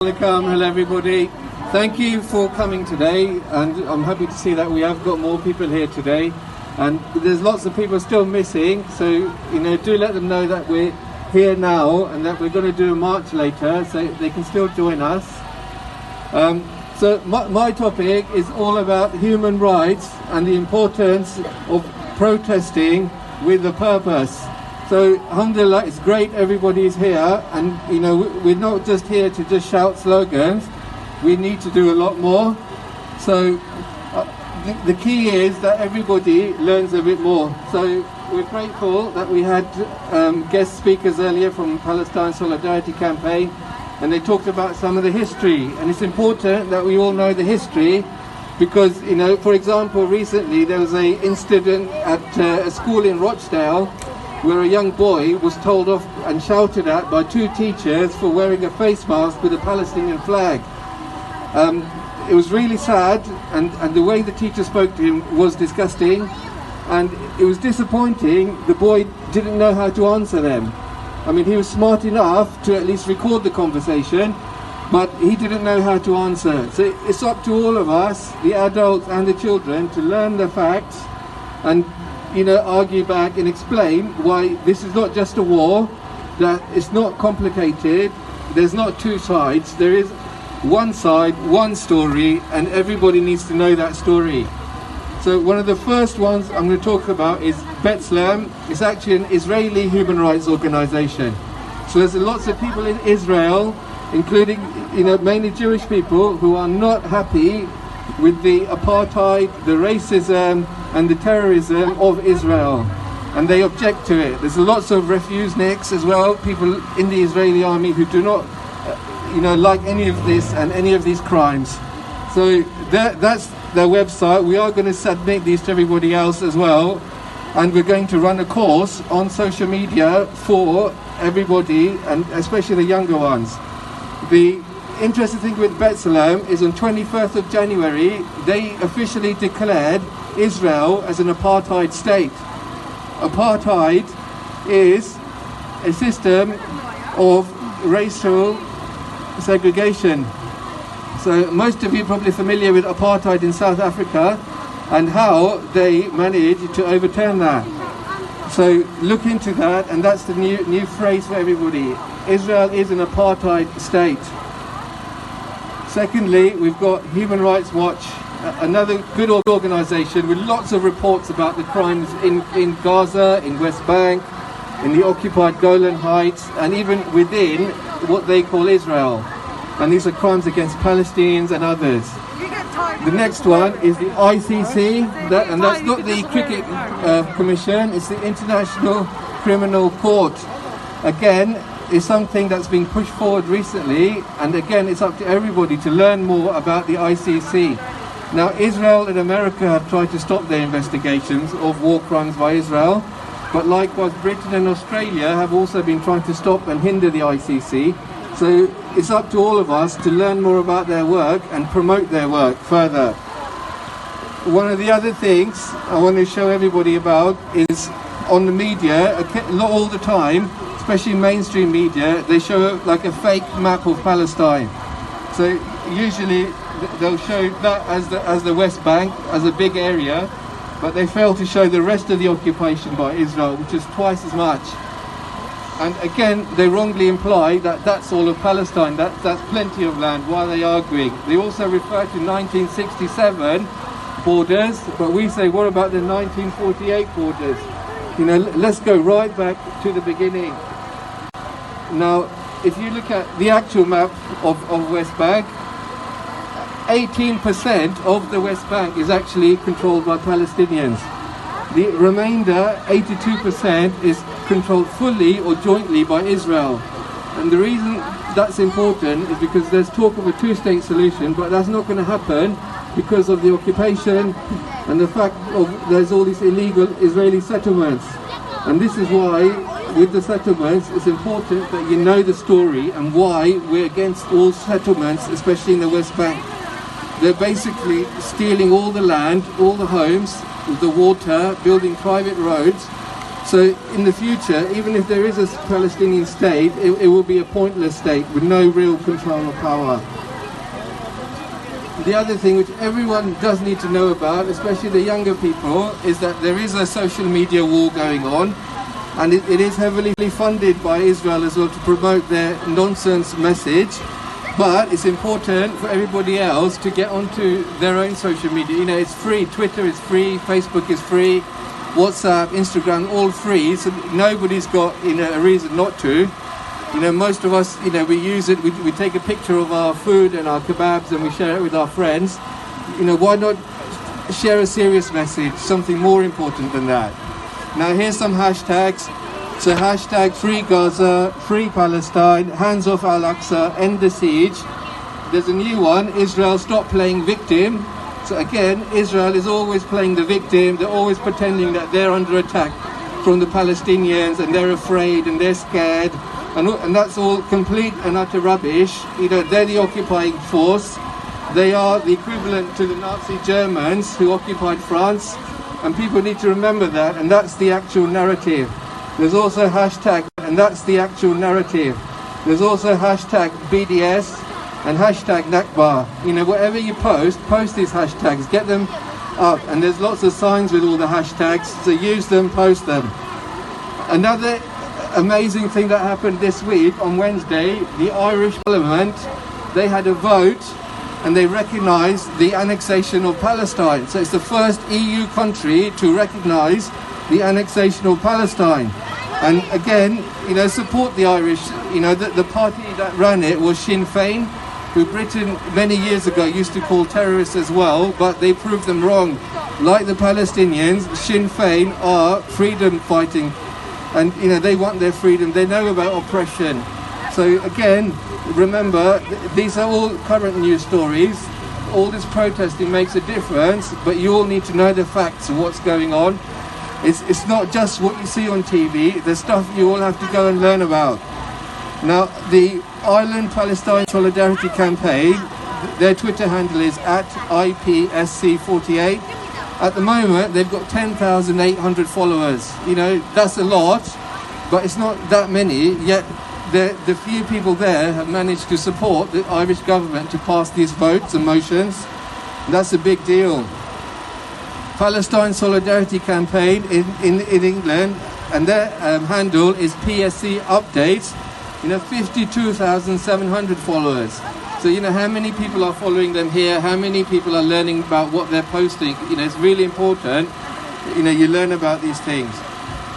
Hello everybody. Thank you for coming today, and I'm happy to see that we have got more people here today, and there's lots of people still missing, so do let them know that we're here now and that we're going to do a march later so they can still join us. So my topic is all about human rights and the importance of protesting with a purpose. So, alhamdulillah, it's great everybody is here, and we're not just here to just shout slogans. We need to do a lot more. So the key is that everybody learns a bit more. So we're grateful that we had guest speakers earlier from Palestine Solidarity Campaign, and they talked about some of the history, and it's important that we all know the history because, for example, recently there was an incident at a school in Rochdale where a young boy was told off and shouted at by two teachers for wearing a face mask with a Palestinian flag. It was really sad, and the way the teacher spoke to him was disgusting, and it was disappointing. The boy didn't know how to answer them. I mean, he was smart enough to at least record the conversation, but he didn't know how to answer. So it's up to all of us, the adults and the children, to learn the facts and argue back and explain why this is not just a war, that it's not complicated, there's not two sides, there is one side, one story, and everybody needs to know that story. So one of the first ones I'm going to talk about is B'Tselem. It's actually an Israeli human rights organization. So there's lots of people in Israel, including mainly Jewish people, who are not happy with the apartheid, the racism and the terrorism of Israel, and they object to it. There's lots of refuseniks as well, people in the Israeli army who do not like any of this and any of these crimes. So that's their website. We are going to submit these to everybody else as well, and we're going to run a course on social media for everybody, and especially the younger ones. The interesting thing with B'Tselem is on 21st of January they officially declared Israel as an apartheid state. Apartheid is a system of racial segregation. So most of you are probably familiar with apartheid in South Africa and how they managed to overturn that. So look into that, and that's the new phrase for everybody. Israel is an apartheid state. Secondly, we've got Human Rights Watch, another good organisation with lots of reports about the crimes in Gaza, in West Bank, in the occupied Golan Heights, and even within what they call Israel. And these are crimes against Palestinians and others. The next one is the ICC, and that's not the Cricket Commission, it's the International Criminal Court. Again, is something that's been pushed forward recently, and again it's up to everybody to learn more about the ICC. Now Israel and America have tried to stop their investigations of war crimes by Israel, but likewise Britain and Australia have also been trying to stop and hinder the ICC. So it's up to all of us to learn more about their work and promote their work further. One of the other things I want to show everybody about is on the media, not all the time, especially mainstream media, they show like a fake map of Palestine. So usually they'll show that as the West Bank, as a big area, but they fail to show the rest of the occupation by Israel, which is twice as much. And again, they wrongly imply that that's all of Palestine, that's plenty of land. Why are they arguing? They also refer to 1967 borders, but we say, what about the 1948 borders? Let's go right back to the beginning. Now, if you look at the actual map of West Bank, 18% of the West Bank is actually controlled by Palestinians. The remainder, 82%, is controlled fully or jointly by Israel. And the reason that's important is because there's talk of a two-state solution, but that's not going to happen because of the occupation and the fact of there's all these illegal Israeli settlements. And this is why, with the settlements, it's important that you know the story and why we're against all settlements, especially in the West Bank. They're basically stealing all the land, all the homes, the water, building private roads, So in the future, even if there is a Palestinian state, it will be a pointless state with no real control of power. The other thing which everyone does need to know about, especially the younger people, is that there is a social media war going on, and it is heavily funded by Israel as well to promote their nonsense message. But it's important for everybody else to get onto their own social media. You know, it's free. Twitter is free, Facebook is free, WhatsApp, Instagram, all free. So nobody's got, you know, a reason not to. You know, most of us, you know, we use it, we take a picture of our food and our kebabs and we share it with our friends. You know, why not share a serious message, something more important than that? Now here's some hashtags. So hashtag Free Gaza, Free Palestine, Hands Off Al-Aqsa, End the Siege. There's a new one, Israel Stop Playing Victim. So again, Israel is always playing the victim. They're always pretending that they're under attack from the Palestinians and they're afraid and they're scared. And that's all complete and utter rubbish. You know, they're the occupying force. They are the equivalent to the Nazi Germans who occupied France. And people need to remember that, and that's the actual narrative. There's also hashtag, and that's the actual narrative. There's also hashtag BDS and hashtag Nakba. You know, whatever you post these hashtags, get them up. And there's lots of signs with all the hashtags, so use them, post them. Another amazing thing that happened this week on Wednesday, the Irish Parliament, they had a vote and they recognised the annexation of Palestine. So it's the first EU country to recognise the annexation of Palestine. And again, you know, support the Irish. You know, the party that ran it was Sinn Féin, who Britain many years ago used to call terrorists as well, but they proved them wrong. Like the Palestinians, Sinn Féin are freedom fighting. And, you know, they want their freedom. They know about oppression. So again, remember, these are all current news stories. All this protesting makes a difference, but you all need to know the facts of what's going on. It's not just what you see on TV. There's stuff you all have to go and learn about. Now, the Ireland Palestine Solidarity Campaign, their Twitter handle is @IPSC48. At the moment, they've got 10,800 followers. You know, that's a lot, but it's not that many, yet the few people there have managed to support the Irish government to pass these votes and motions. That's a big deal. Palestine Solidarity Campaign in England, and their handle is PSC Updates. You know, 52,700 followers. So, you know, how many people are following them here? How many people are learning about what they're posting? You know, it's really important, you know, you learn about these things.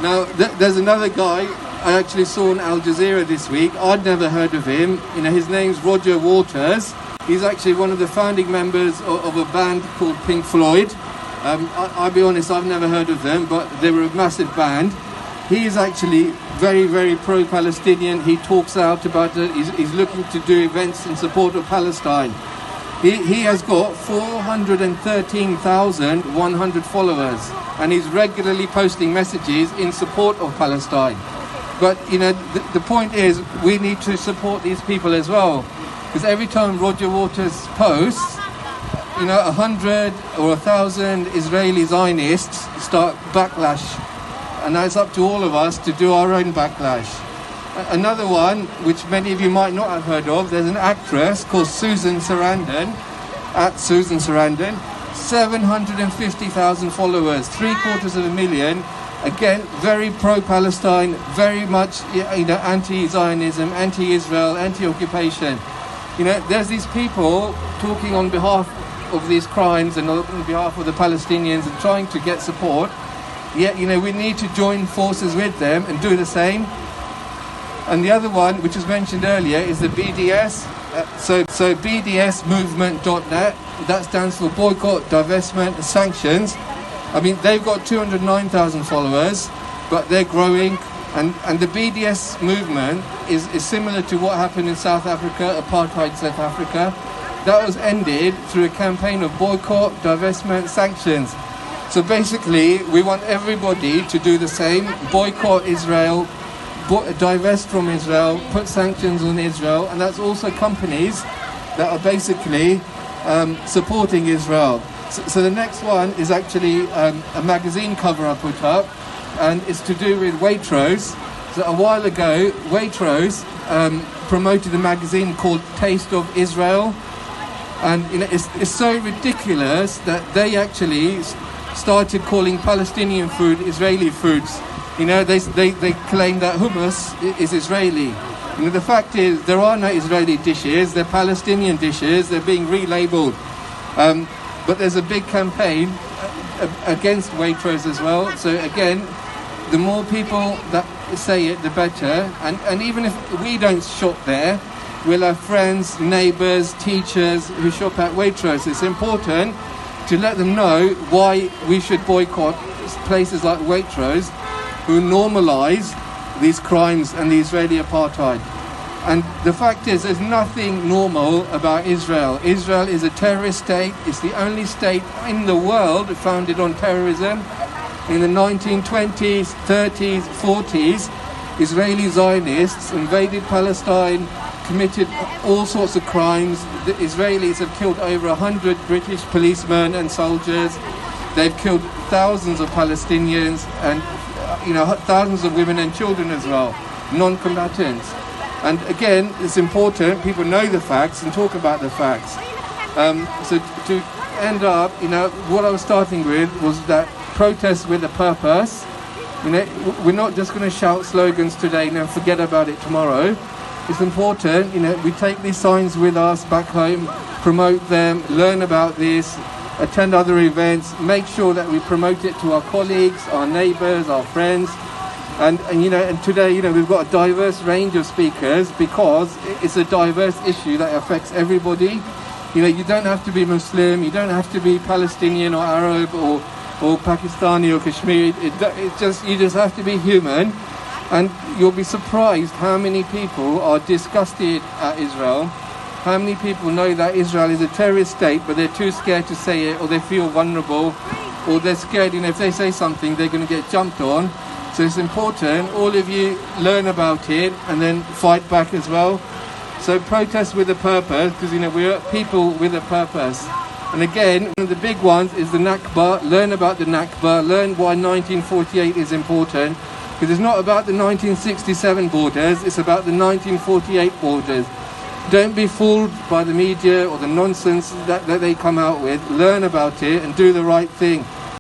Now, there's another guy I actually saw on Al Jazeera this week. I'd never heard of him. You know, his name's Roger Waters. He's actually one of the founding members of a band called Pink Floyd. I'll be honest, I've never heard of them, but they were a massive band. He is actually very, very pro-Palestinian. He talks out about it. He's looking to do events in support of Palestine. He has got 413,100 followers, and he's regularly posting messages in support of Palestine. But, you know, the point is, we need to support these people as well. Because every time Roger Waters posts, you know, 100 or 1,000 Israeli Zionists start backlash. And now it's up to all of us to do our own backlash. Another one, which many of you might not have heard of, there's an actress called Susan Sarandon, @SusanSarandon, 750,000 followers, 750,000. Again, very pro-Palestine, very much, you know, anti-Zionism, anti-Israel, anti-occupation. You know, there's these people talking on behalf of these crimes and on behalf of the Palestinians and trying to get support. Yet, you know, we need to join forces with them and do the same. And the other one, which was mentioned earlier, is the BDS. So BDSmovement.net, that stands for Boycott, Divestment, and Sanctions. I mean, they've got 209,000 followers, but they're growing. And the BDS movement is similar to what happened in South Africa, Apartheid South Africa. That was ended through a campaign of boycott, divestment, sanctions. So basically, we want everybody to do the same, boycott Israel, divest from Israel, put sanctions on Israel, and that's also companies that are basically supporting Israel. So the next one is actually a magazine cover I put up. and it's to do with Waitrose. So a while ago, Waitrose promoted a magazine called Taste of Israel, and it's so ridiculous that they actually started calling Palestinian food Israeli foods. They claim that hummus is Israeli. The fact is, there are no Israeli dishes, they're Palestinian dishes, they're being relabeled. But there's a big campaign against Waitrose as well. So again, the more people that say it, the better. And even if we don't shop there, we'll have friends, neighbours, teachers who shop at Waitrose. It's important to let them know why we should boycott places like Waitrose, who normalise these crimes and the Israeli apartheid. And the fact is, there's nothing normal about Israel. Israel is a terrorist state. It's the only state in the world founded on terrorism. In the 1920s, 30s, 40s, Israeli Zionists invaded Palestine, committed all sorts of crimes. The Israelis have killed over 100 British policemen and soldiers. They've killed thousands of Palestinians and thousands of women and children as well, non-combatants. And again, it's important people know the facts and talk about the facts. So to end up, what I was starting with was that protest with a purpose. We're not just going to shout slogans today and then forget about it tomorrow. It's important, we take these signs with us back home, promote them, learn about this, attend other events, make sure that we promote it to our colleagues, our neighbours, our friends. And today, we've got a diverse range of speakers because it's a diverse issue that affects everybody. You don't have to be Muslim, you don't have to be Palestinian or Arab or Pakistani or Kashmiri. You just have to be human. And you'll be surprised how many people are disgusted at Israel. How many people know that Israel is a terrorist state, but they're too scared to say it, or they feel vulnerable, or they're scared, if they say something, they're going to get jumped on. So it's important, all of you learn about it and then fight back as well. So protest with a purpose, because we're people with a purpose. And again, one of the big ones is the Nakba. Learn about the Nakba, learn why 1948 is important, because it's not about the 1967 borders, it's about the 1948 borders. Don't be fooled by the media or the nonsense that they come out with. Learn about it and do the right thing.